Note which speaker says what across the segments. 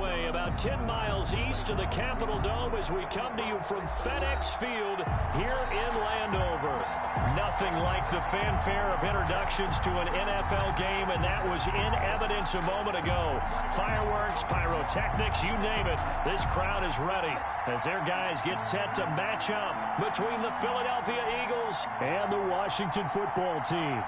Speaker 1: underway about 10 miles east of the Capitol Dome as we come to you from FedEx Field here in Landover. Nothing like the fanfare of introductions to an NFL game, and that was in evidence a moment ago. Fireworks, pyrotechnics, you name it. This crowd is ready as their guys get set to match up between the Philadelphia Eagles and the Washington football team.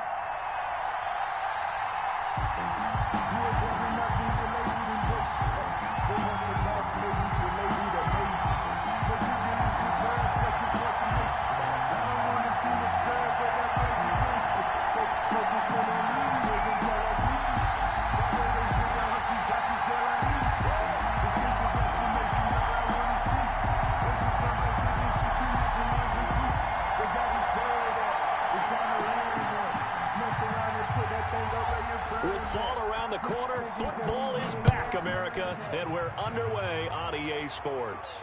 Speaker 2: With fall around the corner, football is back, America, and we're underway on EA Sports.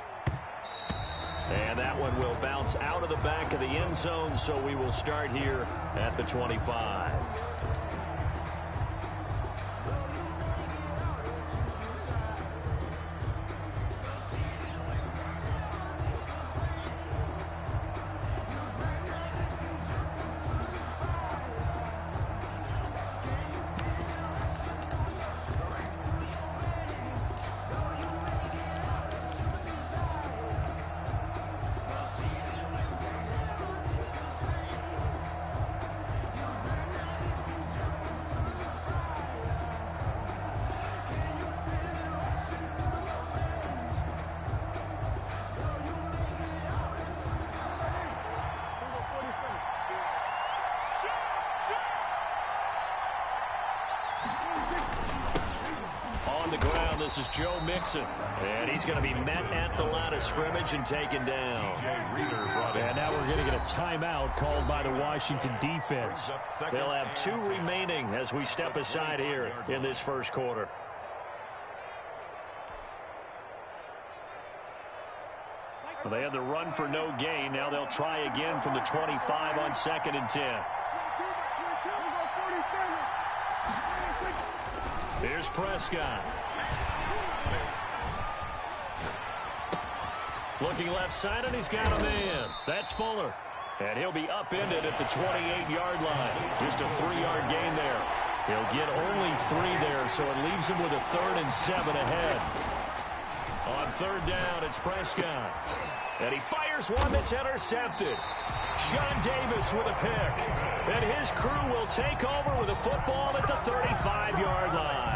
Speaker 2: And that one will bounce out of the back of the end zone, so we will start here at the 25.
Speaker 1: On the ground, this is Joe Mixon. And he's going to be met at the line of scrimmage and taken down. And now we're going to get a timeout called by the Washington defense. They'll have 2 remaining as we step aside here in this first quarter. Well, they had the run for no gain. Now they'll try again from the 25 on 2nd and 10. Here's Prescott. Looking left side, and he's got a man. That's Fuller. And he'll be upended at the 28-yard line. Just a 3-yard gain there. He'll get only 3 there, so it leaves him with a 3rd and 7 ahead. On 3rd down, it's Prescott. And he fires one that's intercepted. Sean Davis with a pick. And his crew will take over with a football at the 35-yard line.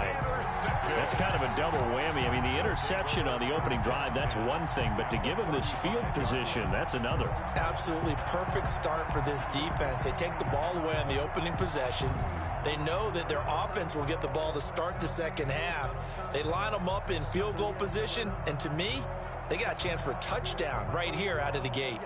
Speaker 1: That's kind of a double whammy. I mean, the interception on the opening drive, that's one thing. But to give him this field position, that's another.
Speaker 3: Absolutely perfect start for this defense. They take the ball away on the opening possession. They know that their offense will get the ball to start the second half. They line them up in field goal position. And to me, they got a chance for a touchdown right here out of the gate.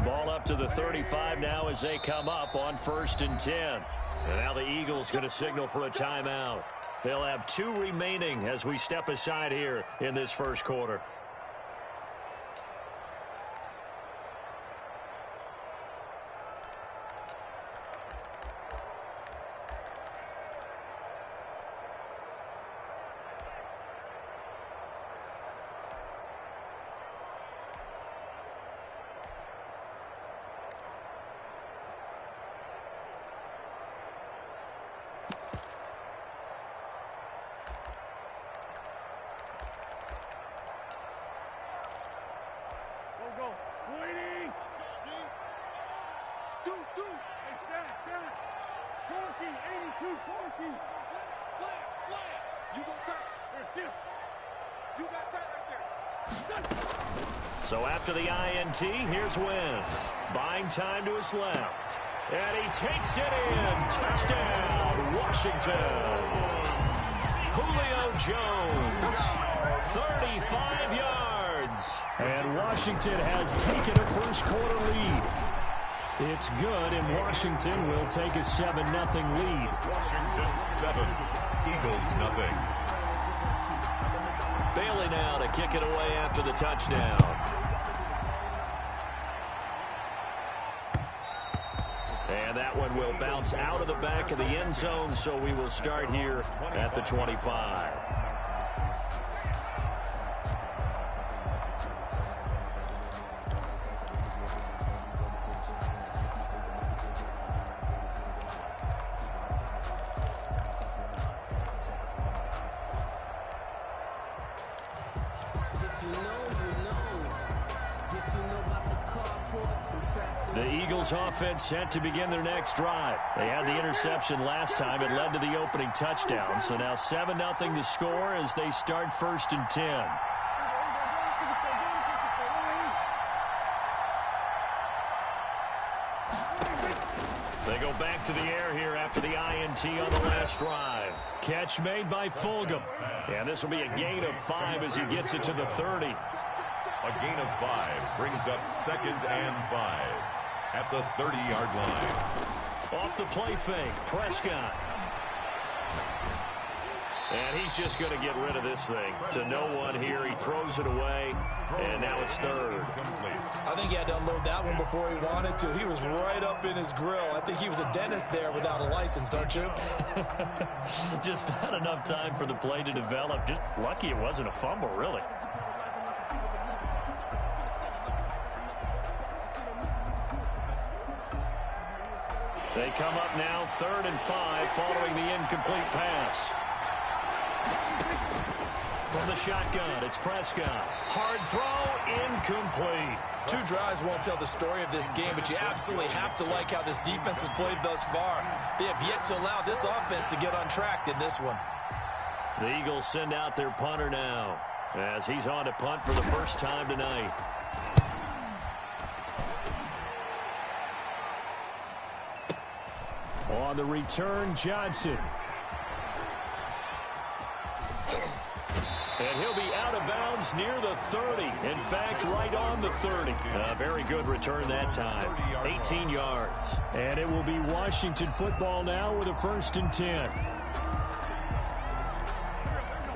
Speaker 1: Ball up to the 35 now as they come up on 1st and 10. And now the Eagles going to signal for a timeout. They'll have 2 remaining as we step aside here in this first quarter. So after the INT, here's Wentz. Buying time to his left. And he takes it in. Touchdown, Washington. Julio Jones. 35 yards. And Washington has taken a first quarter lead. It's good, and Washington will take a 7-0 lead.
Speaker 4: Eagles, nothing.
Speaker 2: Bailey now to kick it away after the touchdown. And that one will bounce out of the back of the end zone, so we will start here at the 25. The Eagles offense set to begin their next drive. They had the interception last time. It led to the opening touchdown. So now 7-0 to score as they start 1st and 10. They go back to the air here after the INT on the last drive. Catch made by Fulgham. And this will be a gain of 5 as he gets it to the 30.
Speaker 4: A gain of 5 brings up 2nd and 5 at the 30-yard line.
Speaker 2: Off the play fake, Prescott. And he's just going to get rid of this thing to no one here. He throws it away, and now it's 3rd.
Speaker 3: I think he had to unload that one before he wanted to. He was right up in his grill. I think he was a dentist there without a license, don't you?
Speaker 1: Just not enough time for the play to develop. Just lucky it wasn't a fumble, really.
Speaker 2: They come up now 3rd and 5 following the incomplete pass. From the shotgun, it's Prescott. Hard throw, incomplete.
Speaker 3: 2 drives won't tell the story of this game, but you absolutely have to like how this defense has played thus far. They have yet to allow this offense to get on track in this one.
Speaker 2: The Eagles send out their punter now as he's on to punt for the first time tonight.
Speaker 1: On the return, Johnson.
Speaker 2: And he'll be out of bounds near the 30. In fact, right on the 30. A very good return that time. 18 yards.
Speaker 1: And it will be Washington football now with a 1st and 10.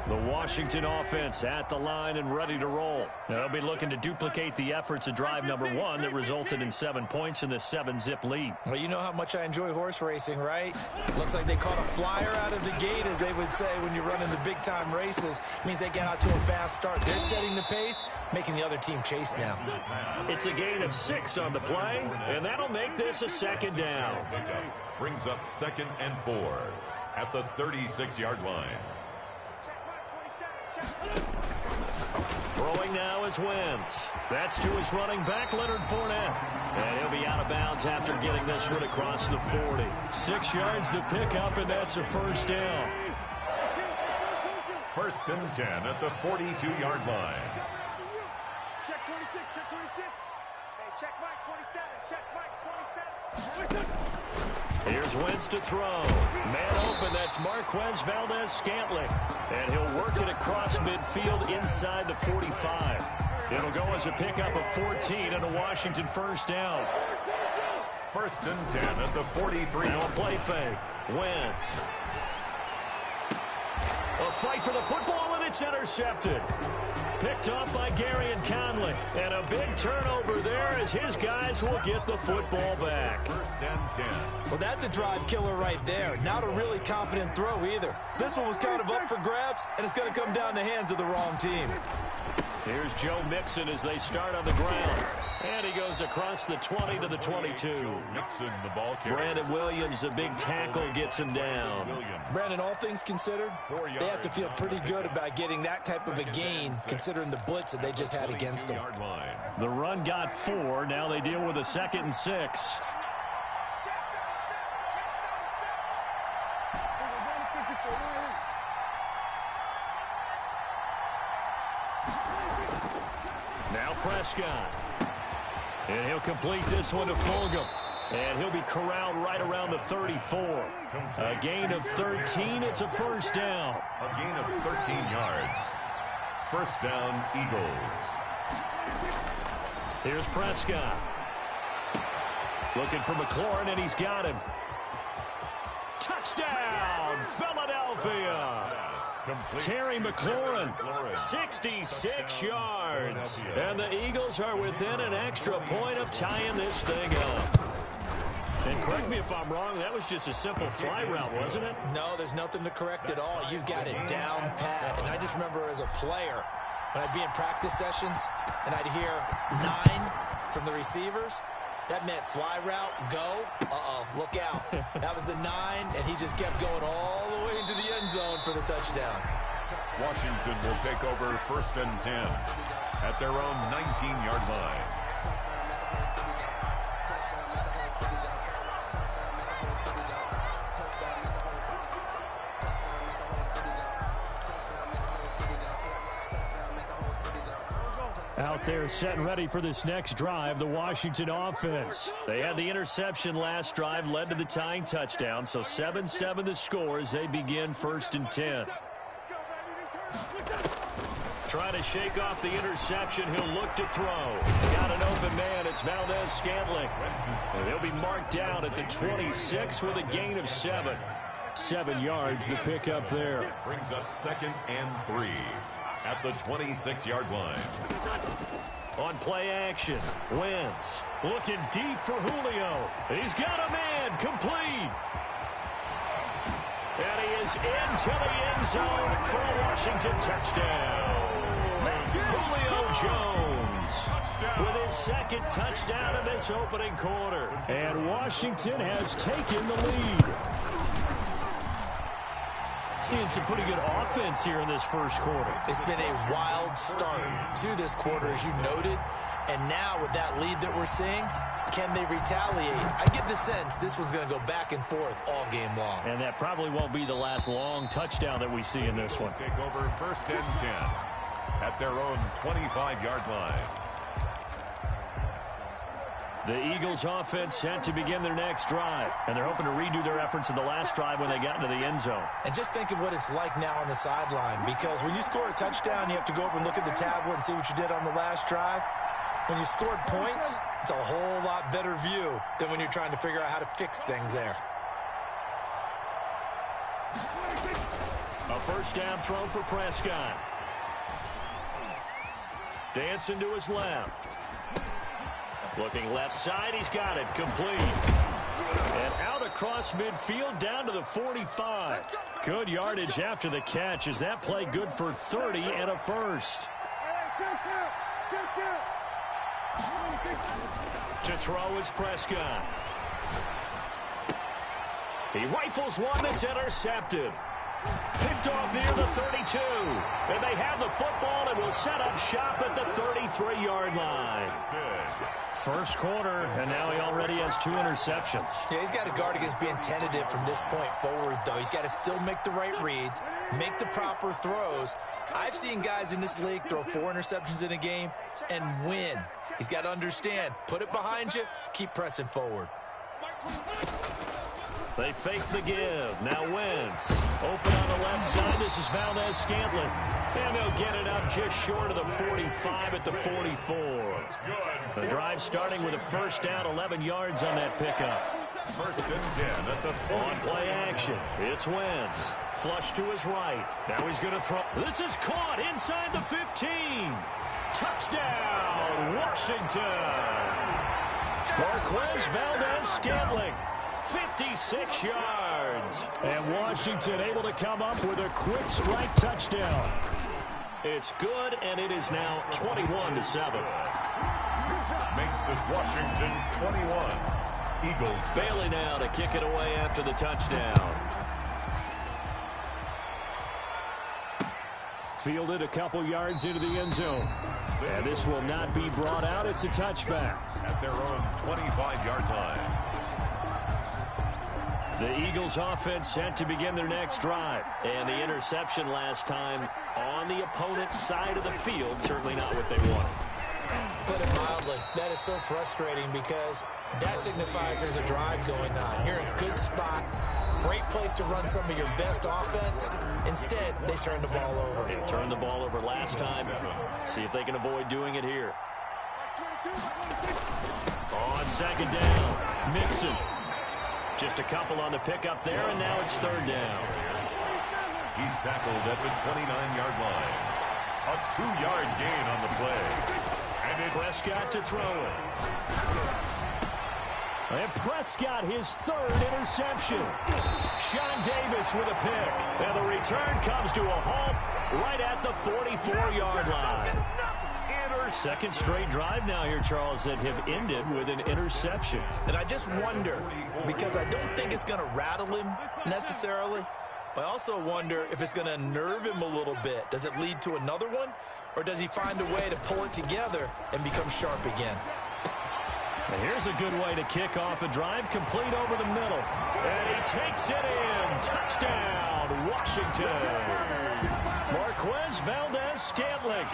Speaker 2: The Washington offense at the line and ready to roll.
Speaker 1: They'll be looking to duplicate the efforts of drive number 1 that resulted in 7 points in the 7-zip lead.
Speaker 3: Well, you know how much I enjoy horse racing, right? Looks like they caught a flyer out of the gate, as they would say when you're running the big-time races. Means they get out to a fast start. They're setting the pace, making the other team chase now.
Speaker 2: It's a gain of 6 on the play, and that'll make this a 2nd down.
Speaker 4: Brings up 2nd and 4 at the 36-yard line.
Speaker 2: Throwing now is Wentz. That's to his running back, Leonard Fournette. And he'll be out of bounds after getting this one across the 40.
Speaker 1: 6 yards to pick up, and that's a 1st down.
Speaker 4: 1st and 10 at the 42-yard line.
Speaker 5: Check 26, check 26. Hey, check Mike 27, check Mike 27.
Speaker 2: Here's Wentz to throw. Man open, that's Marquez Valdez-Scantling. And he'll work it across midfield inside the 45. It'll go as a pickup of 14 and a Washington 1st down.
Speaker 4: 1st and 10 at the 43.
Speaker 2: Now a play fake. Wentz. A fight for the football, and it's intercepted. Picked up by Gary and Conley. And a big turnover there as his guys will get the football back.
Speaker 4: 1st and 10.
Speaker 3: Well, that's a drive killer right there. Not a really confident throw either. This one was kind of up for grabs, and it's going to come down the hands of the wrong team.
Speaker 2: Here's Joe Mixon as they start on the ground. And he goes across the 20 to the 22.
Speaker 4: Mixon, the ball carrier.
Speaker 2: Brandon Williams, a big tackle, gets him down.
Speaker 3: Brandon, all things considered, they have to feel pretty good about getting that type of a gain, considering the blitz that they just had against them.
Speaker 1: The run got 4. Now they deal with a 2nd and 6.
Speaker 2: Now Prescott. And he'll complete this one to Fulgham. And he'll be corralled right around the 34. A gain of 13. It's a 1st down.
Speaker 4: A gain of 13 yards. 1st down, Eagles.
Speaker 2: Here's Prescott. Looking for McLaurin, and he's got him. Touchdown, Philadelphia.
Speaker 1: Philadelphia. Terry McLaurin, 66 yards. And the Eagles are within an extra point of tying this thing up. And correct me if I'm wrong, that was just a simple fly route, wasn't it?
Speaker 3: No, there's nothing to correct at all. You've got it down pat. And I just remember as a player, when I'd be in practice sessions and I'd hear 9 from the receivers, that meant fly route, go, look out. That was the 9, and he just kept going all the way into the end zone for the touchdown.
Speaker 4: Washington will take over 1st and 10 at their own 19-yard line.
Speaker 1: Out there set and ready for this next drive, the Washington offense. They had the interception last drive, led to the tying touchdown, so 7-7 the score as they begin 1st and 10. Try to shake off the interception. He'll look to throw. Got an open man. It's Valdez-Scantling. And they'll be marked down at the 26 with a gain of 7. 7 yards, the pickup there.
Speaker 4: Brings up 2nd and 3 at the 26-yard line.
Speaker 1: On play action, Wentz looking deep for Julio. He's got a man, complete. And he is into the end zone for a Washington touchdown. Julio Jones with his 2nd touchdown of this opening quarter. And Washington has taken the lead. Seeing some pretty good offense here in this first quarter.
Speaker 3: It's been a wild start to this quarter, as you noted. And now with that lead that we're seeing, can they retaliate? I get the sense this one's going to go back and forth all game long.
Speaker 1: And that probably won't be the last long touchdown that we see in this one.
Speaker 4: Take over 1st and 10 at their own 25-yard line.
Speaker 1: The Eagles offense set to begin their next drive. And they're hoping to redo their efforts in the last drive when they got into the end zone.
Speaker 3: And just think of what it's like now on the sideline. Because when you score a touchdown, you have to go over and look at the tablet and see what you did on the last drive. When you scored points, it's a whole lot better view than when you're trying to figure out how to fix things there.
Speaker 1: A 1st down throw for Prescott. Dancing to his left. Looking left side, he's got it, complete. And out across midfield, down to the 45. Good yardage after the catch. Is that play good for 30 and a first? To throw is Prescott. He rifles one that's intercepted. Picked off near the 32. And they have the football and will set up shop at the 33-yard line. First quarter, and now he already has 2 interceptions.
Speaker 3: Yeah, he's got to guard against being tentative from this point forward, though. He's got to still make the right reads, make the proper throws. I've seen guys in this league throw 4 interceptions in a game and win. He's got to understand, put it behind you, keep pressing forward.
Speaker 1: They fake the give. Now Wentz. Open on the left side. This is Valdez-Scantling. And they'll get it up just short of the 45 at the 44. The drive starting with a 1st down, 11 yards on that pickup.
Speaker 4: 1st and 10 at the
Speaker 1: on play action. It's Wentz. Flush to his right. Now he's going to throw. This is caught inside the 15. Touchdown, Washington. Marquez Valdez-Scantling. 56 yards. And Washington able to come up with a quick strike touchdown. It's good, and it is now 21-7.
Speaker 4: Makes this Washington 21. Eagles.
Speaker 1: Bailey now to kick it away after the touchdown. Fielded a couple yards into the end zone. And this will not be brought out. It's a touchback.
Speaker 4: At their own 25-yard line.
Speaker 1: The Eagles offense set to begin their next drive. And the interception last time on the opponent's side of the field, certainly not what they wanted.
Speaker 3: Put it mildly, that is so frustrating because that signifies there's a drive going on. You're in a good spot, great place to run some of your best offense. Instead, they turn the ball over.
Speaker 1: They turned the ball over last time. See if they can avoid doing it here. On 2nd down, Mixon. Just a couple on the pickup there, and now it's 3rd down.
Speaker 4: He's tackled at the 29-yard line. A 2-yard gain on the play. And it's
Speaker 2: Prescott to throw it. And Prescott, his third interception. Sean Davis with a pick. And the return comes to a halt right at the 44-yard line. Second straight drive now here, Charles, that have ended with an interception.
Speaker 3: And I just wonder, because I don't think it's going to rattle him necessarily, but I also wonder if it's going to unnerve him a little bit. Does it lead to another one, or does he find a way to pull it together and become sharp again?
Speaker 2: And here's a good way to kick off a drive, complete over the middle. And he takes it in. Touchdown, Washington. Marquez Valdez-Scantling.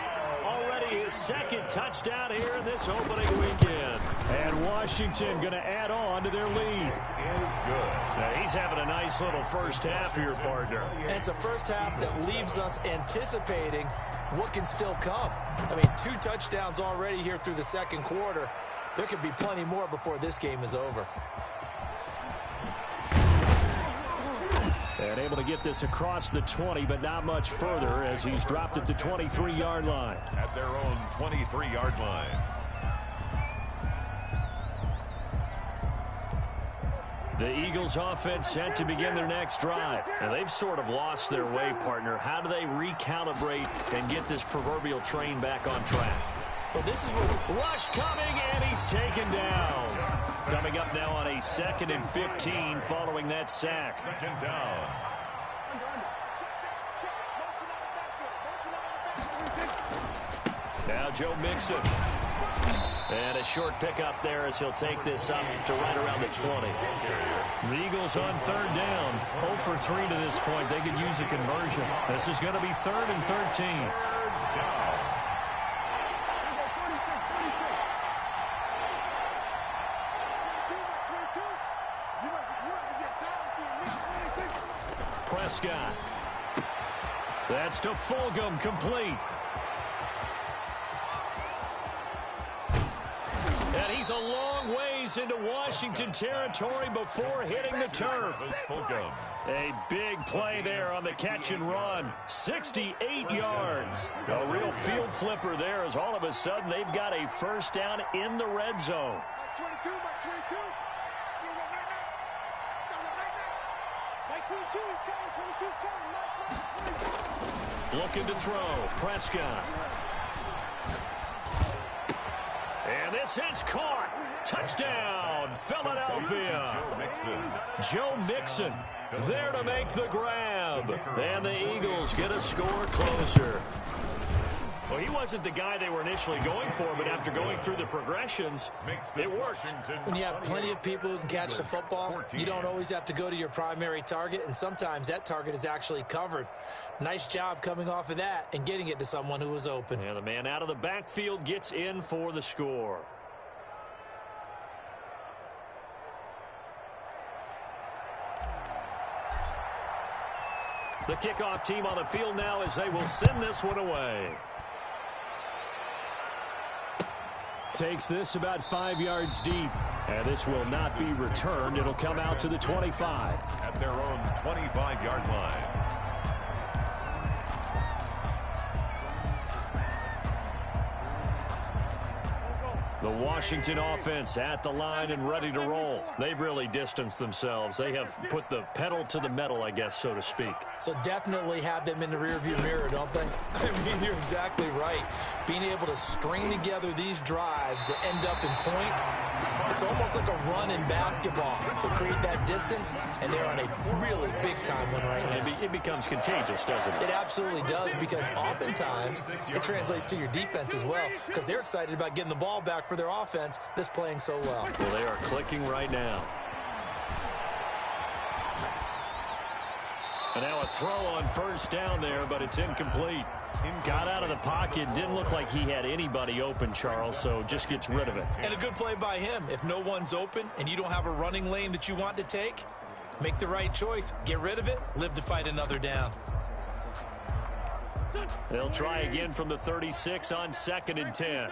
Speaker 2: Already his second touchdown here in this opening weekend. And Washington going to add on to their lead.
Speaker 4: is good.
Speaker 2: Now he's having a nice little first half here, partner.
Speaker 3: And it's a first half that leaves us anticipating what can still come. I mean, 2 touchdowns already here through the second quarter. There could be plenty more before this game is over.
Speaker 2: And able to get this across the 20, but not much further as he's dropped at the 23-yard line.
Speaker 4: At their own 23-yard line.
Speaker 2: The Eagles offense set to begin their next drive. And they've sort of lost their way, partner. How do they recalibrate and get this proverbial train back on track?
Speaker 3: Well, this is what...
Speaker 2: Rush coming, and he's taken down. Coming up now on a 2nd and 15 following that sack.
Speaker 4: Second down.
Speaker 2: Now Joe Mixon. And a short pickup there as he'll take this up to right around the 20. The Eagles on 3rd down. 0 for 3 to this point. They could use a conversion. This is going to be 3rd and 13. Prescott. That's to Fulgham, complete. And he's a long ways into Washington territory before hitting the turf. A big play there on the catch and run. 68 yards. A real field flipper there as all of a sudden they've got a first down in the red zone. Looking to throw. Prescott. And this is caught. Touchdown, Philadelphia. Joe Mixon there to make the grab. And the Eagles get a score closer. Well, he wasn't the guy they were initially going for, but after going through the progressions, it worked.
Speaker 3: When you have plenty of people who can catch the football, you don't always have to go to your primary target, and sometimes that target is actually covered. Nice job coming off of that and getting it to someone who was open.
Speaker 2: And the man out of the backfield gets in for the score. The kickoff team on the field now as they will send this one away. Takes this about 5 yards deep. And this will not be returned. It'll come out to the 25.
Speaker 4: At their own 25-yard line.
Speaker 2: The Washington offense at the line and ready to roll. They've really distanced themselves. They have put the pedal to the metal, I guess, so to speak.
Speaker 3: So definitely have them in the rearview mirror, don't they? I mean, you're exactly right. Being able to string together these drives that end up in points, it's almost like a run in basketball to create that distance, and they're on a really big-time one right now.
Speaker 2: It becomes contagious, doesn't it?
Speaker 3: It absolutely does, because oftentimes it translates to your defense as well, because they're excited about getting the ball back for their offense that's playing so well.
Speaker 2: Well, they are clicking right now. And now a throw on first down there, but it's incomplete. Got out of the pocket. Didn't look like he had anybody open, Charles, so just gets rid of it.
Speaker 3: And a good play by him. If no one's open and you don't have a running lane that you want to take, make the right choice. Get rid of it. Live to fight another down.
Speaker 2: They'll try again from the 36 on 2nd and 10.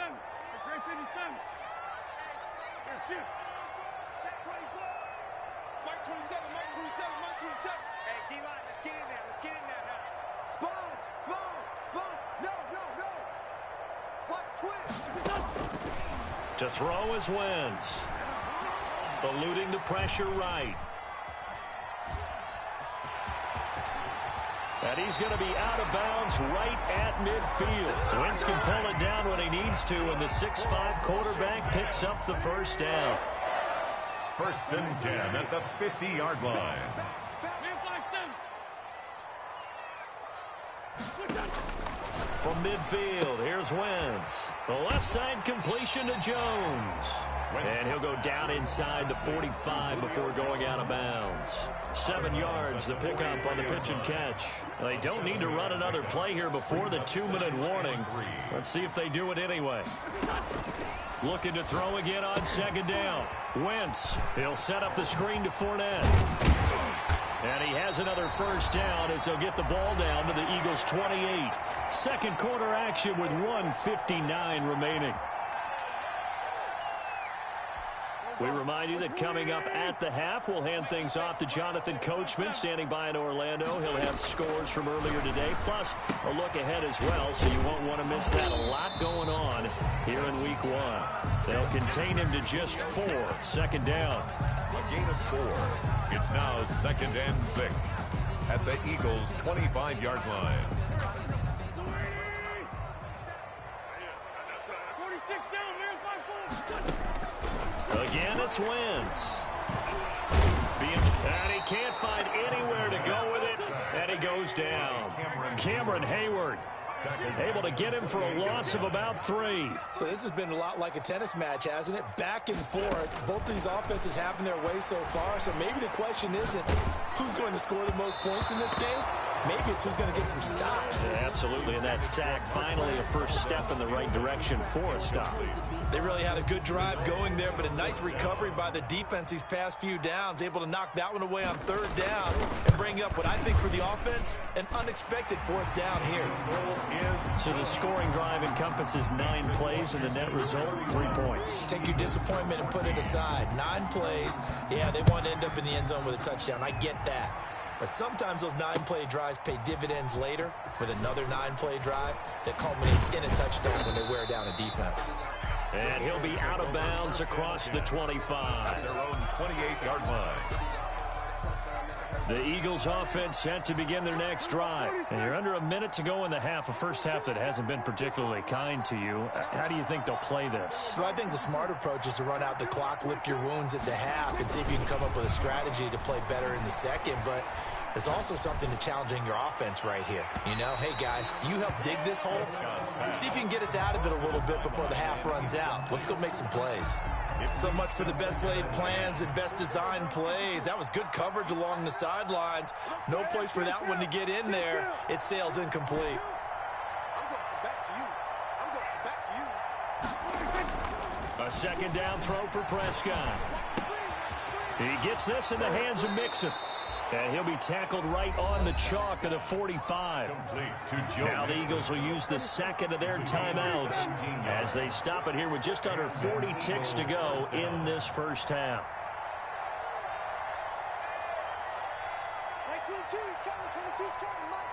Speaker 2: To throw is Wentz. Eluding the pressure right. And he's going to be out of bounds right at midfield. Wentz can pull it down when he needs to, and the 6'5" quarterback picks up the first down.
Speaker 4: 1st and 10 at the 50-yard line.
Speaker 2: From midfield, here's Wentz. The left side completion to Jones. And he'll go down inside the 45 before going out of bounds. 7 yards, the pickup on the pitch and catch. They don't need to run another play here before the 2-minute warning. Let's see if they do it anyway. Looking to throw again on 2nd down. Wentz, he'll set up the screen to Fournette. And he has another first down as they'll get the ball down to the Eagles' 28. Second quarter action with 1:59 remaining. We remind you that coming up at the half, we'll hand things off to Jonathan Coachman, standing by in Orlando. He'll have scores from earlier today, plus a look ahead as well, so you won't want to miss that. A lot going on here in Week 1. They'll contain him to just 4. 2nd down.
Speaker 4: A gain of 4. It's now 2nd and 6 at the Eagles' 25-yard line.
Speaker 5: 46 down, man. 5
Speaker 2: Again, it's Wentz. And he can't find anywhere to go with it, and he goes down. Cameron Hayward able to get him for a loss of about 3.
Speaker 3: So this has been a lot like a tennis match, hasn't it? Back and forth. Both of these offenses having their way so far. So maybe the question isn't who's going to score the most points in this game. Maybe it's who's going to get some stops.
Speaker 2: Yeah, absolutely. And that sack, finally a first step in the right direction for a stop.
Speaker 3: They really had a good drive going there, but a nice recovery by the defense these past few downs, able to knock that one away on 3rd down and bring up what I think for the offense, an unexpected 4th down here.
Speaker 2: So the scoring drive encompasses 9 plays, and the net result, 3 points.
Speaker 3: Take your disappointment and put it aside. 9 plays. Yeah, they want to end up in the end zone with a touchdown. I get that. But sometimes those 9-play drives pay dividends later with another 9-play drive that culminates in a touchdown when they wear down a defense.
Speaker 2: And he'll be out of bounds across the 25.
Speaker 4: Their own 28-yard line.
Speaker 2: The Eagles offense set to begin their next drive. And you're under a minute to go in the half, a first half that hasn't been particularly kind to you. How do you think they'll play this?
Speaker 3: Well, I think the smart approach is to run out the clock, lick your wounds at the half, and see if you can come up with a strategy to play better in the second. But there's also something to challenging your offense right here. You know, hey, guys, you help dig this hole. See if you can get us out of it a little bit before the half runs out. Let's go make some plays. So much for the best laid plans and best designed plays. That was good coverage along the sidelines. No place for that one to get in there. It sails incomplete.
Speaker 5: I'm going back to you.
Speaker 2: A 2nd down throw for Prescott. He gets this in the hands of Mixon. And he'll be tackled right on the chalk of the 45. Now the Eagles will use the 2nd of their timeouts as they stop it here with just under 40 ticks to go in this first half.
Speaker 5: 22, he's coming. 22's coming. Mike.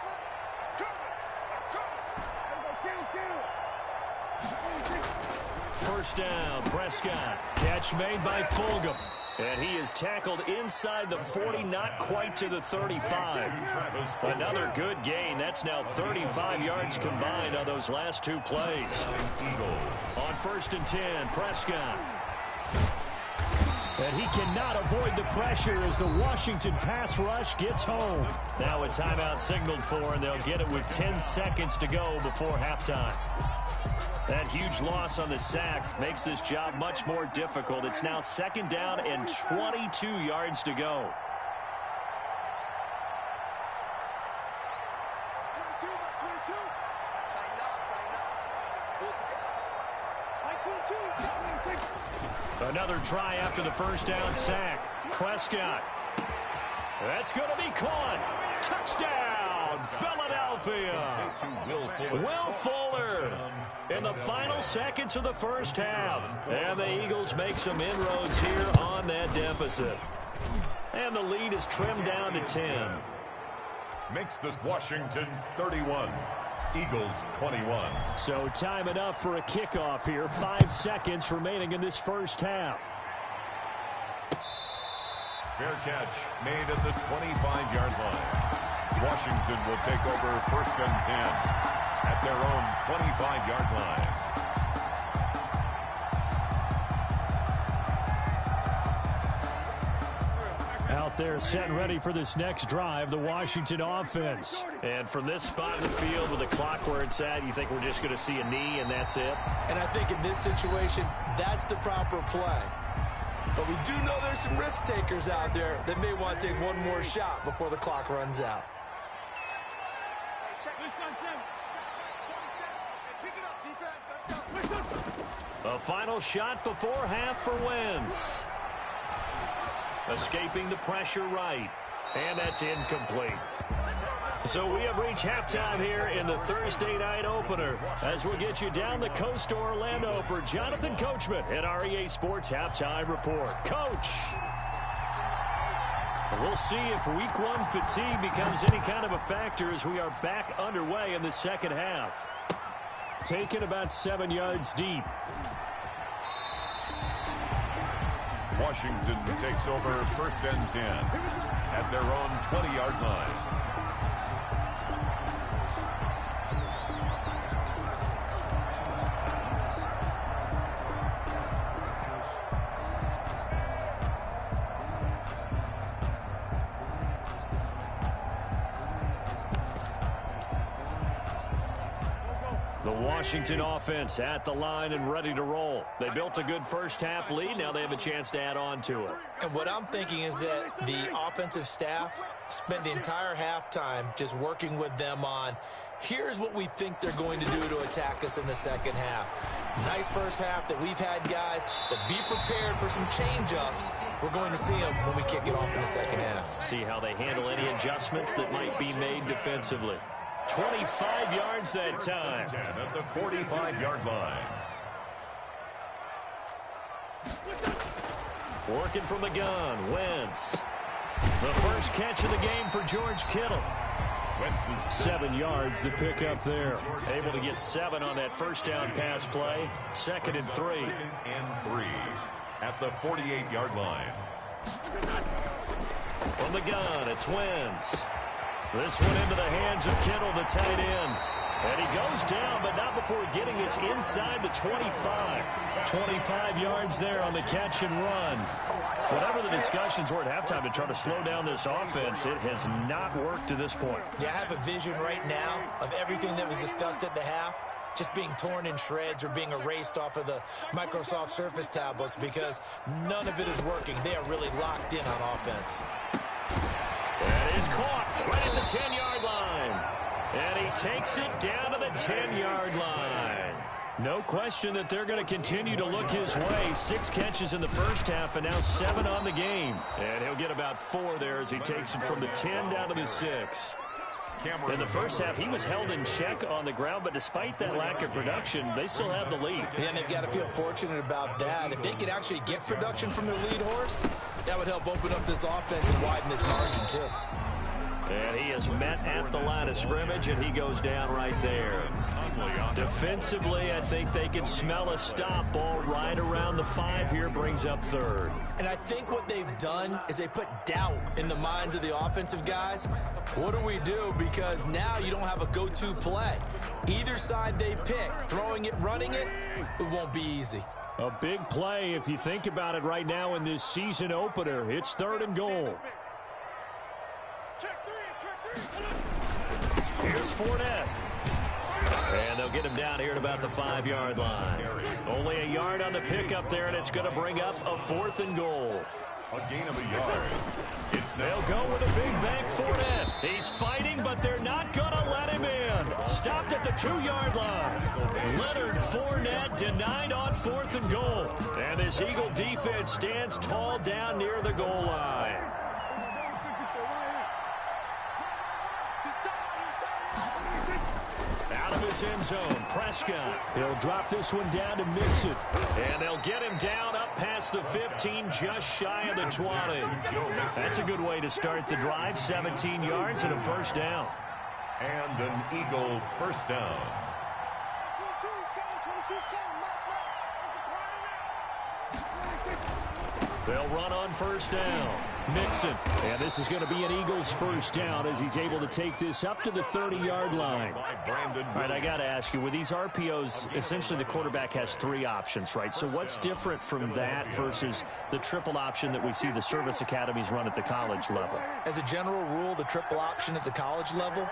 Speaker 2: First down, Prescott. Catch made by Fulgham. And he is tackled inside the 40, not quite to the 35. Another good gain. That's now 35 yards combined on those last 2 plays. On 1st and 10, Prescott. And he cannot avoid the pressure as the Washington pass rush gets home. Now a timeout signaled for, and they'll get it with 10 seconds to go before halftime. That huge loss on the sack makes this job much more difficult. It's now 2nd down and 22 yards to go.
Speaker 5: 22, Mike 22. Mike 22, he's coming.
Speaker 2: Another try after the first down sack. Prescott. That's going to be caught. Touchdown, Philadelphia. Will Fuller in the final seconds of the first half. And the Eagles make some inroads here on that deficit. And the lead is trimmed down to 10.
Speaker 4: makes this Washington 31, Eagles 21.
Speaker 2: So time enough for a kickoff here. 5 seconds remaining in this first half.
Speaker 4: Fair catch made at the 25-yard line. Washington will take over 1st and 10 at their own 25-yard line.
Speaker 2: Out there set and ready for this next drive, the Washington offense.
Speaker 1: And from this spot in the field with the clock where it's at, you think we're just going to see a knee and that's it?
Speaker 3: And I think in this situation, that's the proper play. But we do know there's some risk takers out there that may want to take one more shot before the clock runs out.
Speaker 1: A final shot before half for Wentz. Escaping the pressure right. And that's incomplete. So we have reached halftime here in the Thursday night opener as we'll get you down the coast to Orlando for Jonathan Coachman at our EA Sports Halftime Report. Coach! We'll see if week 1 fatigue becomes any kind of a factor as we are back underway in the second half.
Speaker 2: Taken about 7 yards deep.
Speaker 4: Washington takes over 1st and 10 at their own 20-yard line.
Speaker 1: Washington offense at the line and ready to roll. They built a good first half lead. Now they have a chance to add on to it.
Speaker 3: And what I'm thinking is that the offensive staff spent the entire halftime just working with them on, here's what we think they're going to do to attack us in the second half. Nice first half that we've had, guys, but be prepared for some change-ups. We're going to see them when we kick it off in the second half.
Speaker 1: See how they handle any adjustments that might be made defensively. 25 yards that time.
Speaker 4: At the 45-yard line.
Speaker 1: Working from the gun, Wentz. The first catch of the game for George Kittle.
Speaker 2: 7 yards the pick up there.
Speaker 1: Able to get 7 on that first down pass play. 2nd and 3.
Speaker 4: 2nd and 3 at the 48-yard line.
Speaker 1: From the gun, it's Wentz. This one into the hands of Kittle, the tight end. And he goes down, but not before getting us inside the 25. 25 yards there on the catch and run. Whatever the discussions were at halftime to try to slow down this offense, it has not worked to this point.
Speaker 3: Yeah, I have a vision right now of everything that was discussed at the half just being torn in shreds or being erased off of the Microsoft Surface tablets because none of it is working. They are really locked in on offense.
Speaker 1: That is caught right at the 10-yard line. And he takes it down to the 10-yard line.
Speaker 2: No question that they're going to continue to look his way. 6 catches in the first half and now 7 on the game.
Speaker 1: And he'll get about 4 there as he takes it from the 10 down to the 6. In the first half, he was held in check on the ground, but despite that lack of production, they still have the lead.
Speaker 3: Yeah, and they've got to feel fortunate about that. If they could actually get production from their lead horse, that would help open up this offense and widen this margin, too.
Speaker 1: And he is met at the line of scrimmage, and he goes down right there. Defensively, I think they can smell a stop. Ball right around the 5 here, brings up 3rd.
Speaker 3: And I think what they've done is they put doubt in the minds of the offensive guys. What do we do? Because now you don't have a go-to play. Either side they pick, throwing it, running it, it won't be easy.
Speaker 2: A big play if you think about it right now in this season opener. It's 3rd and goal.
Speaker 1: Here's Fournette. And they'll get him down here at about the 5-yard line. Only a yard on the pickup there, and it's going to bring up a 4th and goal.
Speaker 4: A gain of a yard.
Speaker 1: They'll go with a big bank Fournette. He's fighting, but they're not going to let him in. Stopped at the 2-yard line. Leonard Fournette denied on 4th and goal. And this Eagle defense stands tall down near the goal line. Out of his end zone, Prescott.
Speaker 2: He'll drop this one down to mix it.
Speaker 1: And they'll get him down up
Speaker 2: past the 15, just shy of the 20. That's a good way to start the drive. 17 yards and a first down.
Speaker 4: And an Eagle first down.
Speaker 5: 22's coming, 22's coming.
Speaker 2: They'll run on first down. Mixon. And this is going to be an Eagles first down as he's able to take this up to the 30-yard line. All right, I got to ask you, with these RPOs, essentially the quarterback has 3 options, right? So what's different from that versus the triple option that we see the service academies run at the college level?
Speaker 3: As a general rule, the triple option at the college level,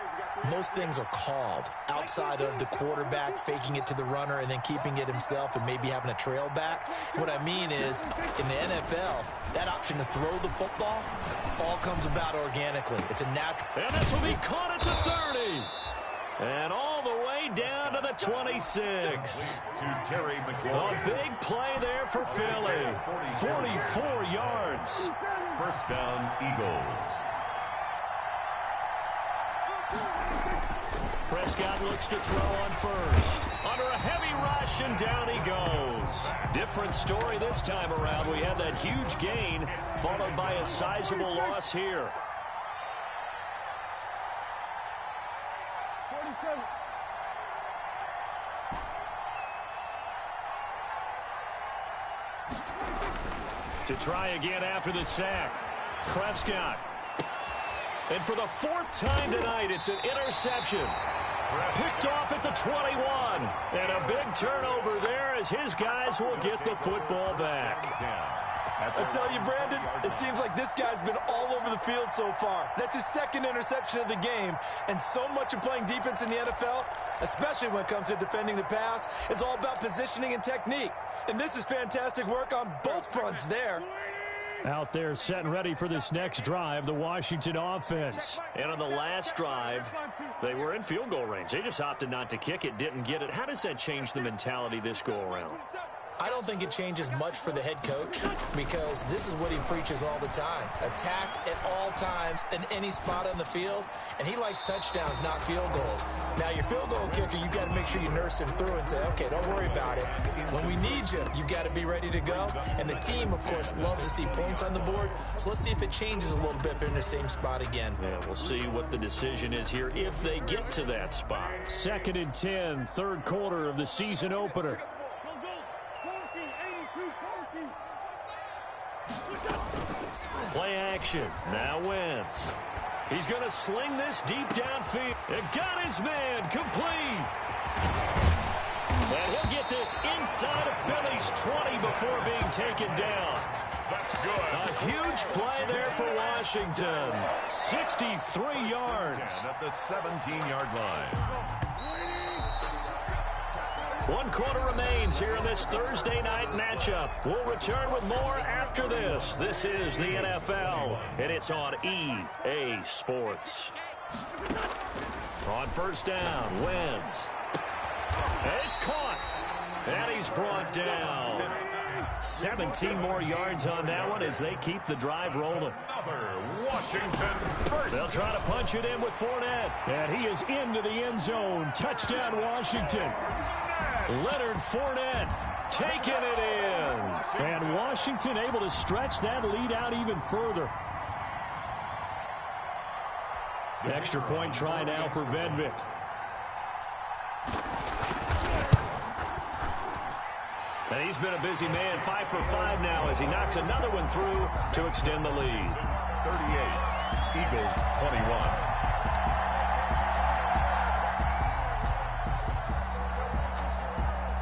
Speaker 3: most things are called outside of the quarterback faking it to the runner and then keeping it himself and maybe having a trail back. What I mean is, in the NFL, that option to throw the football all comes about organically. It's a natural.
Speaker 2: And this will be caught at the 30. And all the way down to the 26.
Speaker 4: To Terry McLaurin.
Speaker 2: A big play there for Philly. 44 yards.
Speaker 4: First down, Eagles.
Speaker 2: Prescott looks to throw on first. Under a heavy rush, and down he goes. Different story this time around. We had that huge gain, followed by a sizable loss here.
Speaker 5: 47.
Speaker 2: To try again after the sack. Prescott. And for the 4th time tonight, it's an interception. Picked off at the 21. And a big turnover there as his guys will get the football back.
Speaker 3: I tell you, Brandon, it seems like this guy's been all over the field so far. That's his 2nd interception of the game. And so much of playing defense in the NFL, especially when it comes to defending the pass, is all about positioning and technique. And this is fantastic work on both fronts there.
Speaker 2: Out there set and ready for this next drive, the Washington offense. And on the last drive, they were in field goal range. They just opted not to kick it, didn't get it. How does that change the mentality this go around?
Speaker 3: I don't think it changes much for the head coach because this is what he preaches all the time. Attack at all times in any spot on the field, and he likes touchdowns, not field goals. Now, your field goal kicker, you got to make sure you nurse him through and say, okay, don't worry about it. When we need you, you've got to be ready to go. And the team, of course, loves to see points on the board. So let's see if it changes a little bit if they're in the same spot again.
Speaker 2: Yeah, we'll see what the decision is here if they get to that spot. 2nd and 10, 3rd quarter of the season opener. Play action. Now Wentz. He's going to sling this deep downfield. It got his man complete. And he'll get this inside of Philly's 20 before being taken down.
Speaker 4: That's good.
Speaker 2: A huge play there for Washington. 63 yards.
Speaker 4: At the 17-yard line.
Speaker 2: 1 quarter remains here in this Thursday night matchup. We'll return with more after this. This is the NFL, and it's on EA Sports. On first down, Wentz. And it's caught. And he's brought down. 17 more yards on that one as they keep the drive rolling.
Speaker 4: Washington first.
Speaker 2: They'll try to punch it in with Fournette. And he is into the end zone. Touchdown, Washington. Leonard Fournette taking it in. And Washington able to stretch that lead out even further. Extra point try now for Vedvik. And he's been a busy man, 5 for 5 now as he knocks another one through to extend the lead.
Speaker 4: 38, Eagles 21.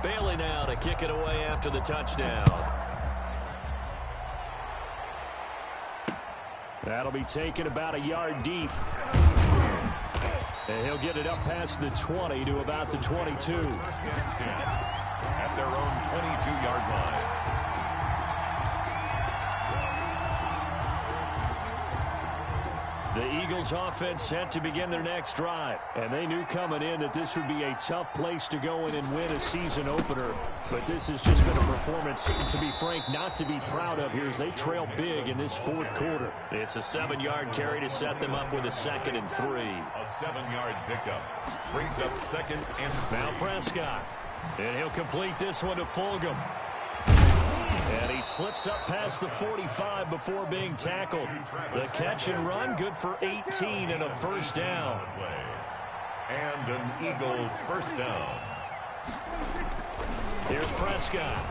Speaker 2: Bailey now to kick it away after the touchdown. That'll be taken about a yard deep. And he'll get it up past the 20 to about the 22.
Speaker 4: At their own 22-yard line.
Speaker 2: The Eagles offense set to begin their next drive. And they knew coming in that this would be a tough place to go in and win a season opener. But this has just been a performance, to be frank, not to be proud of here as they trail big in this 4th quarter. It's a 7-yard carry to set them up with a 2nd and 3.
Speaker 4: A 7-yard pickup. Brings up 2nd and 3.
Speaker 2: Now Prescott. And he'll complete this one to Fulgham.
Speaker 1: And he slips up past the 45 before being tackled. The catch and run, good for 18 and a first down.
Speaker 4: And an Eagle first down.
Speaker 1: Here's Prescott.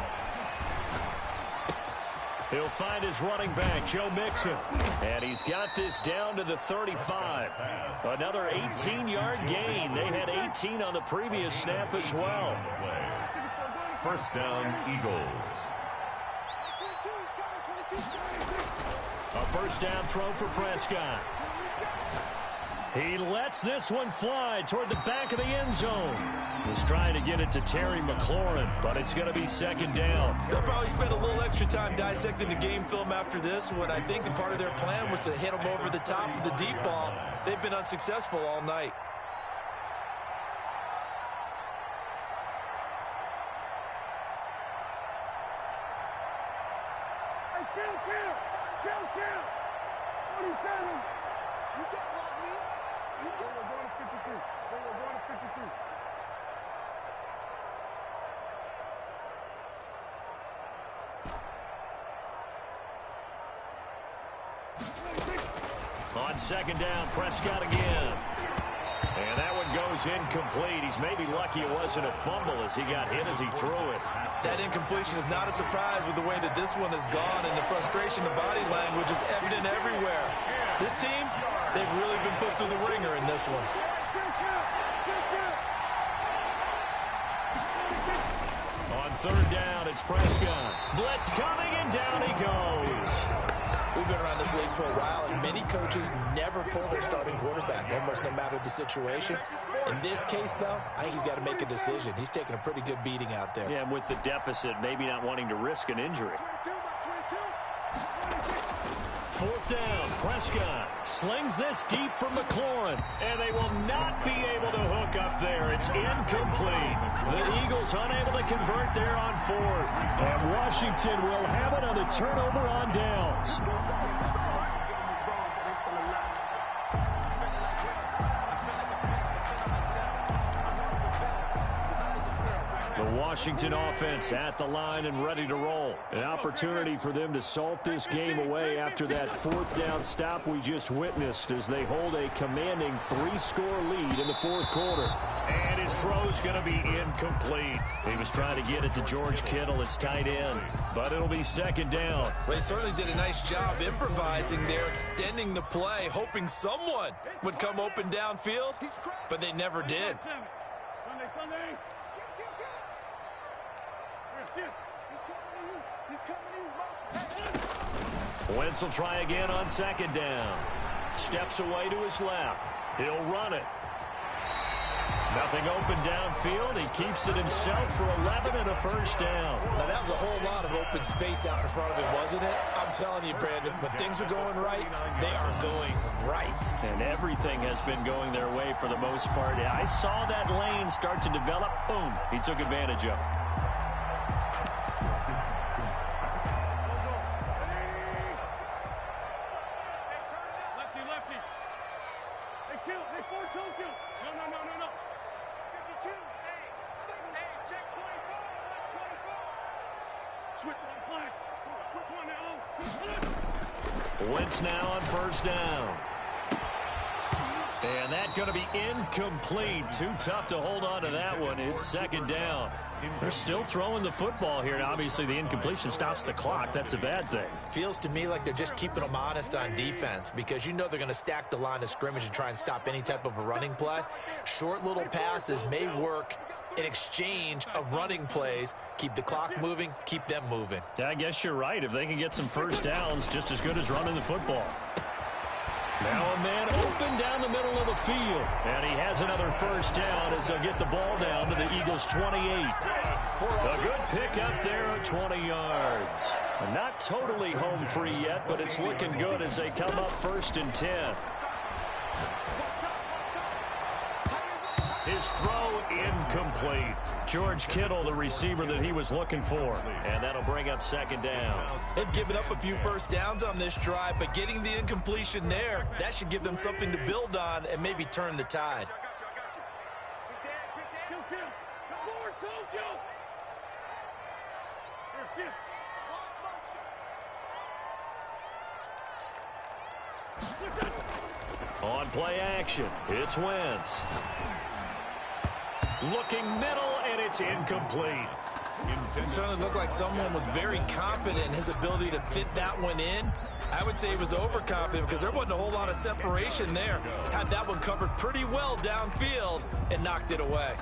Speaker 1: He'll find his running back, Joe Mixon. And he's got this down to the 35. Another 18-yard gain. They had 18 on the previous snap as well.
Speaker 4: First down, Eagles.
Speaker 1: A first down throw for Prescott. He lets this one fly toward the back of the end zone. Was trying to get it to Terry McLaurin, but it's going to be second down.
Speaker 3: They'll probably spend a little extra time dissecting the game film after this one. I think the part of their plan was to hit them over the top of the deep ball. They've been unsuccessful all night.
Speaker 5: Kill. 47. You can't block me. You can't. We're going to 52. We're going to 52.
Speaker 1: On second down, Prescott again. And that one goes incomplete. He's maybe lucky it wasn't a fumble as he got hit as he threw it.
Speaker 3: That incompletion is not a surprise with the way that this one has gone, and the frustration, the body language is evident everywhere. This team, they've really been put through the ringer in this one.
Speaker 1: On third down, it's Prescott. Blitz coming, and down he goes.
Speaker 3: We've been around this league for a while, and many coaches never pull their starting quarterback, almost no matter the situation. In this case, though, I think he's got to make a decision. He's taking a pretty good beating out there.
Speaker 1: Yeah, and with the deficit, maybe not wanting to risk an injury. Fourth down, Prescott slings this deep for McLaurin, and they will not be able to hook up there. It's incomplete. The Eagles unable to convert there on fourth. And Washington will have it on a turnover on downs. The Washington offense at the line and ready to roll. An opportunity for them to salt this game away after that fourth down stop we just witnessed as they hold a commanding 3-score lead in the fourth quarter. And his throw's going to be incomplete. He was trying to get it to George Kittle, its tight end, but it'll be second down.
Speaker 3: Well, they certainly did a nice job improvising there, extending the play, hoping someone would come open downfield, but they never did.
Speaker 1: Wentz will try again on second down. Steps away to his left. He'll run it. Nothing open downfield. He keeps it himself for 11 and a first down.
Speaker 3: Now, that was a whole lot of open space out in front of him, wasn't it? I'm telling you, Brandon, when things are going right, they are going right.
Speaker 1: And everything has been going their way for the most part. I saw that lane start to develop. Boom. He took advantage of it. Wentz now on first down. And that's going to be incomplete. Too tough to hold on to that one. It's second down. They're still throwing the football here. Now, obviously, the incompletion stops the clock. That's a bad thing.
Speaker 3: Feels to me like they're just keeping them honest on defense because you know they're going to stack the line of scrimmage and try and stop any type of a running play. Short little passes may work in exchange of running plays. Keep the clock moving, keep them moving.
Speaker 1: Yeah, I guess you're right. If they can get some first downs, just as good as running the football. Now a man open down the middle of the field. And he has another first down as they'll get the ball down to the Eagles' 28. A good pick up there at 20 yards. Not totally home free yet, but it's looking good as they come up first and 10. His throw incomplete. George Kittle, the receiver that he was looking for. And that'll bring up second down.
Speaker 3: They've given up a few first downs on this drive, but getting the incompletion there, that should give them something to build on and maybe turn the tide.
Speaker 2: On play action, it's Wentz. Looking middle, and it's incomplete.
Speaker 3: It certainly looked like someone was very confident in his ability to fit that one in. I would say he was overconfident because there wasn't a whole lot of separation there. Had that one covered pretty well downfield and knocked it away.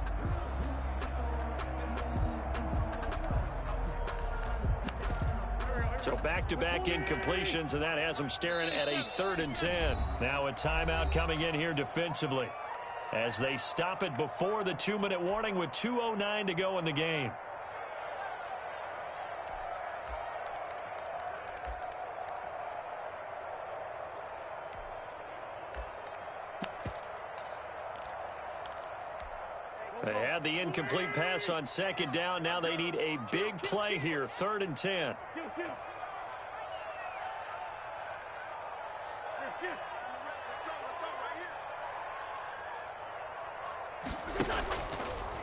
Speaker 2: So back-to-back incompletions, and that has them staring at a 3rd and 10. Now a timeout coming in here defensively as they stop it before the 2-minute warning with 2:09 to go in the game. They had the incomplete pass on 2nd down. Now they need a big play here, 3rd and 10.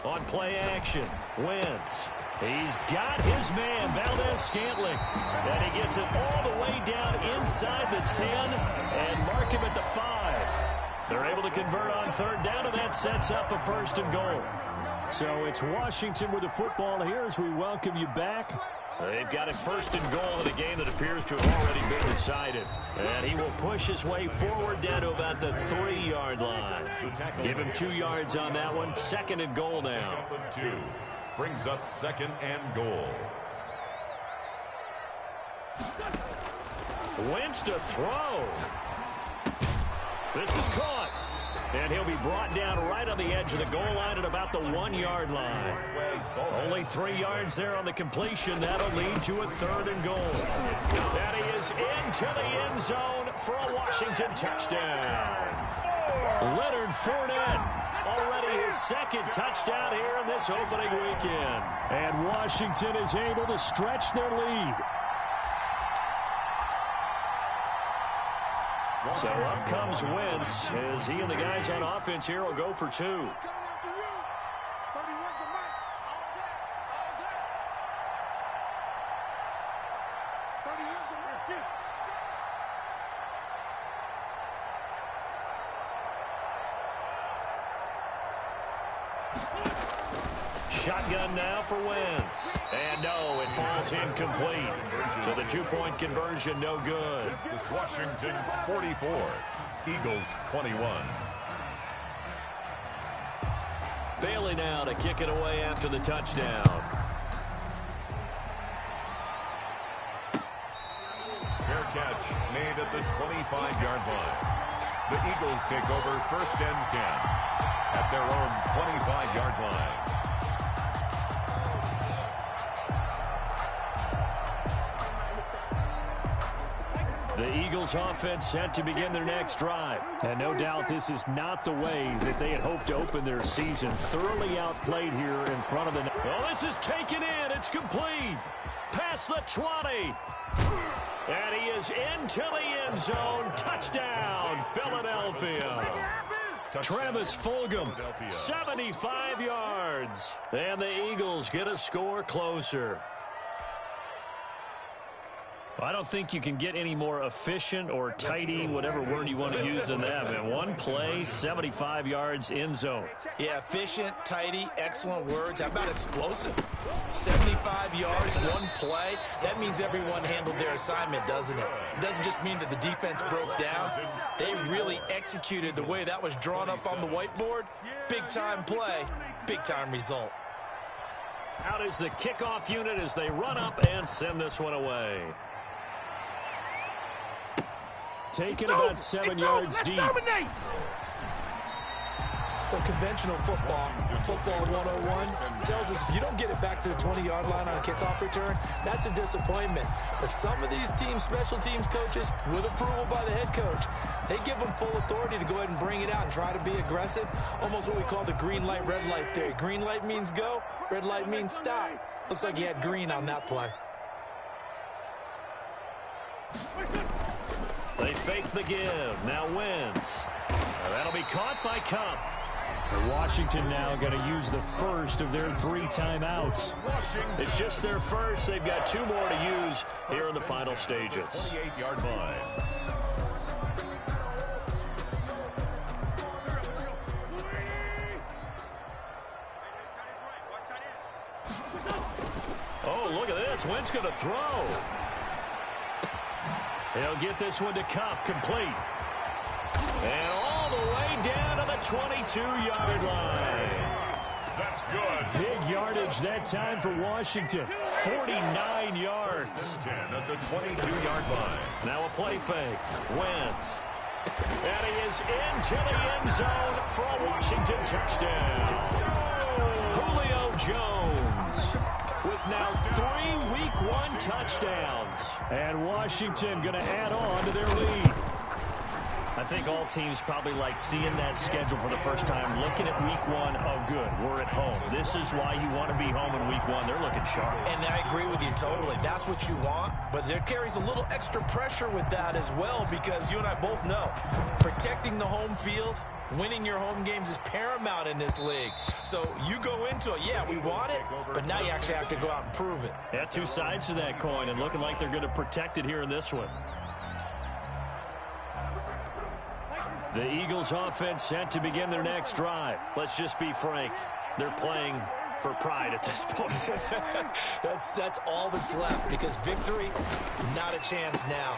Speaker 2: On play action, Wentz. He's got his man, Valdez-Scantling. And he gets it all the way down inside the 10 and mark him at the 5. They're able to convert on 3rd down, and that sets up a 1st and goal. So it's Washington with the football here as we welcome you back. They've got it 1st and goal in a game that appears to have already been decided. And he will push his way forward down to about the 3-yard line. Give him 2 yards on that one. 2nd and goal now.
Speaker 4: 2 brings up 2nd and goal.
Speaker 2: Wentz to throw. This is caught. And he'll be brought down right on the edge of the goal line at about the 1-yard line. Only 3 yards there on the completion. That'll lead to a 3rd and goal. And he is into the end zone for a Washington touchdown. Leonard Fournette, already his 2nd touchdown here in this opening weekend. And Washington is able to stretch their lead. So up comes Wentz as he and the guys on offense here will go for 2. Shotgun now for Wentz. And no, it falls incomplete. So the 2-point conversion no good.
Speaker 4: It's Washington 44, Eagles 21.
Speaker 2: Bailey now to kick it away after the touchdown.
Speaker 4: Fair catch made at the 25-yard line. The Eagles take over 1st and 10 at their own 25-yard line.
Speaker 2: The Eagles offense set to begin their next drive. And no doubt this is not the way that they had hoped to open their season. Thoroughly outplayed here in front of the net. Oh, this is taken in. It's complete. Past the 20. And he is into the end zone. Touchdown, Philadelphia. Travis Fulgham, 75 yards. And the Eagles get a score closer. I don't think you can get any more efficient or tidy, whatever word you want to use in that. Man, one play, 75 yards, end zone.
Speaker 3: Yeah, efficient, tidy, excellent words. How about explosive? 75 yards, one play. That means everyone handled their assignment, doesn't it? It doesn't just mean that the defense broke down. They really executed the way that was drawn up on the whiteboard. Big-time play, big-time result.
Speaker 2: Out is the kickoff unit as they run up and send this one away. Taken about 7 yards deep.
Speaker 3: Well, conventional football 101, tells us if you don't get it back to the 20-yard line on a kickoff return, that's a disappointment. But some of these teams, special teams coaches, with approval by the head coach, they give them full authority to go ahead and bring it out and try to be aggressive, almost what we call the green light, red light theory. Green light means go, red light means stop. Looks like he had green on that play.
Speaker 2: They fake the give. Now Wentz. That'll be caught by Cup. Washington now going to use the first of their 3 timeouts. It's just their first. They've got 2 more to use here in the final stages.
Speaker 4: 28-yard line.
Speaker 2: look at this. Wentz going to throw. He'll get this one to Kupp, complete. And all the way down to the 22-yard line.
Speaker 4: That's good.
Speaker 1: Big yardage that time for Washington. 49 yards.
Speaker 4: 10 at the 22-yard line.
Speaker 2: Now a play fake. Wentz. And he is into the end zone for a Washington touchdown. Julio Jones with now 3 Week 1 touchdowns.
Speaker 1: And Washington going to add on to their lead.
Speaker 2: I think all teams probably like seeing that schedule for the first time, looking at Week 1. Oh, good, we're at home. This is why you want to be home in Week 1. They're looking sharp.
Speaker 3: And I agree with you totally. That's what you want, but there carries a little extra pressure with that as well, because you and I both know protecting the home field, winning your home games is paramount in this league. So you go into it, yeah, we want it, but now you actually have to go out and prove it.
Speaker 2: Yeah, two sides to that coin, and looking like they're going to protect it here in this one. The Eagles offense set to begin their next drive. Let's just be frank. They're playing for pride at this point.
Speaker 3: That's all that's left, because victory, not a chance now.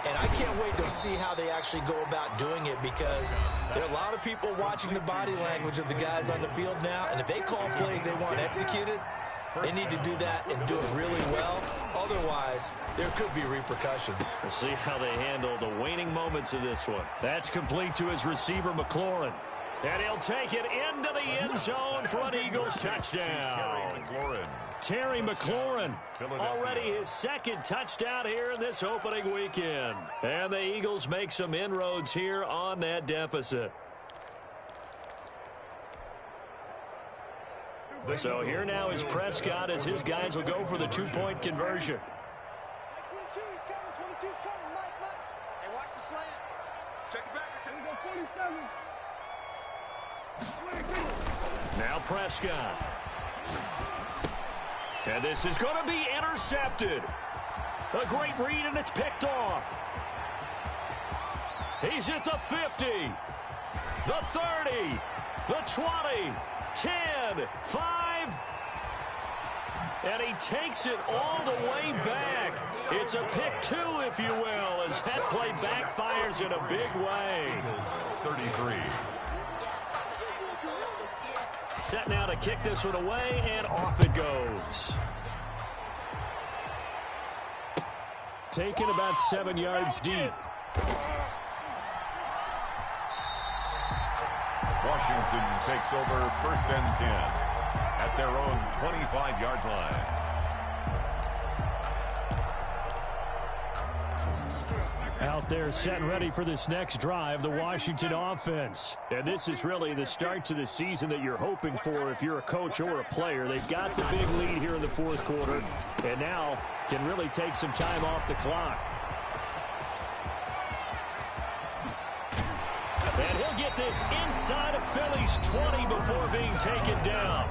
Speaker 3: And I can't wait to see how they actually go about doing it, because there are a lot of people watching the body language of the guys on the field now, and if they call plays they want executed, they need to do that and do it really well. Otherwise, there could be repercussions.
Speaker 2: We'll see how they handle the waning moments of this one.
Speaker 1: That's complete to his receiver, McLaurin.
Speaker 2: And he'll take it into the end zone for an Eagles touchdown.
Speaker 1: Terry McLaurin.
Speaker 2: Already his second touchdown here in this opening weekend. And the Eagles make some inroads here on that deficit. So here now is Prescott as his guys will go for the two-point conversion.
Speaker 5: 22, he's coming. 22's coming. Mike. Hey, watch the slant. Check it back. Check it. 47.
Speaker 2: Now Prescott. And this is going to be intercepted. A great read, and it's picked off. He's at the 50, the 30, the 20, 10, 5. And he takes it all the way back. It's a pick two, if you will, as that play backfires in a big way.
Speaker 4: 33.
Speaker 2: Set now to kick this one away, and off it goes.
Speaker 1: Taken about 7 yards deep.
Speaker 4: Washington takes over 1st and 10 at their own 25-yard line.
Speaker 1: Out there set and ready for this next drive, the Washington offense. And this is really the start to the season that you're hoping for if you're a coach or a player. They've got the big lead here in the fourth quarter, and now can really take some time off the clock.
Speaker 2: And he'll get this inside of Philly's 20 before being taken down.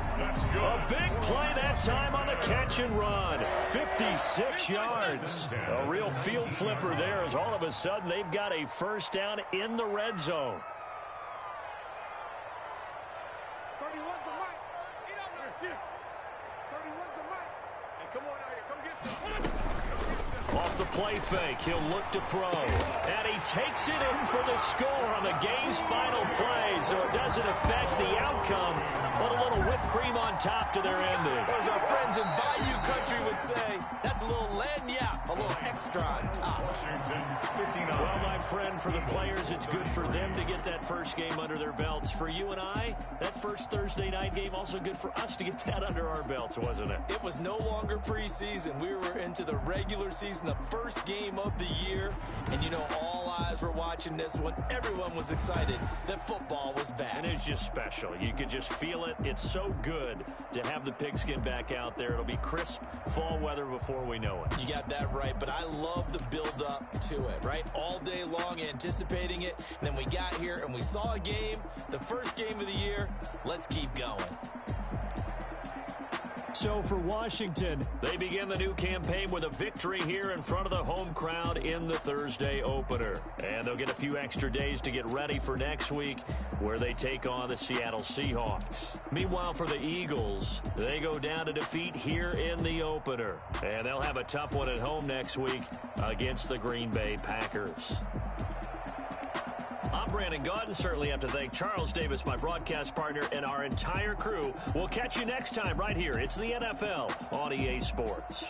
Speaker 2: A big play that time on the catch and run. 56 yards. A real field flipper there, as all of a sudden they've got a first down in the red zone.
Speaker 5: 31's the mic. 31's the mic. Hey, come on out here. Come get some.
Speaker 2: Off the play fake, he'll look to throw. And he takes it in for the score on the game's final play, so it doesn't affect the outcome, but a little whipped cream on top to their ending.
Speaker 3: As our friends in Bayou Country would say, that's a little lagniappe, a little extra on top.
Speaker 2: Well, my friend, for the players, it's good for them to get that first game under their belts. For you and I, that first Thursday night game, also good for us to get that under our belts, wasn't it?
Speaker 3: It was no longer preseason. We were into the regular season, the first game of the year, and you know, all eyes were watching this one. Everyone was excited that football was back.
Speaker 2: And it's just special. You could just feel it. It's so good to have the pigskin back out there. It'll be crisp fall weather before we know it.
Speaker 3: You got that right, but I love the build-up to it, right? All day long anticipating it, and then we got here and we saw a game, the first game of the year. Let's keep going.
Speaker 1: So for Washington,
Speaker 2: they begin the new campaign with a victory here in front of the home crowd in the Thursday opener. And they'll get a few extra days to get ready for next week, where they take on the Seattle Seahawks. Meanwhile, for the Eagles, they go down to defeat here in the opener.
Speaker 1: And they'll have a tough one at home next week against the Green Bay Packers. I'm Brandon Gaudin. Certainly have to thank Charles Davis, my broadcast partner, and our entire crew. We'll catch you next time right here. It's the NFL on EA Sports.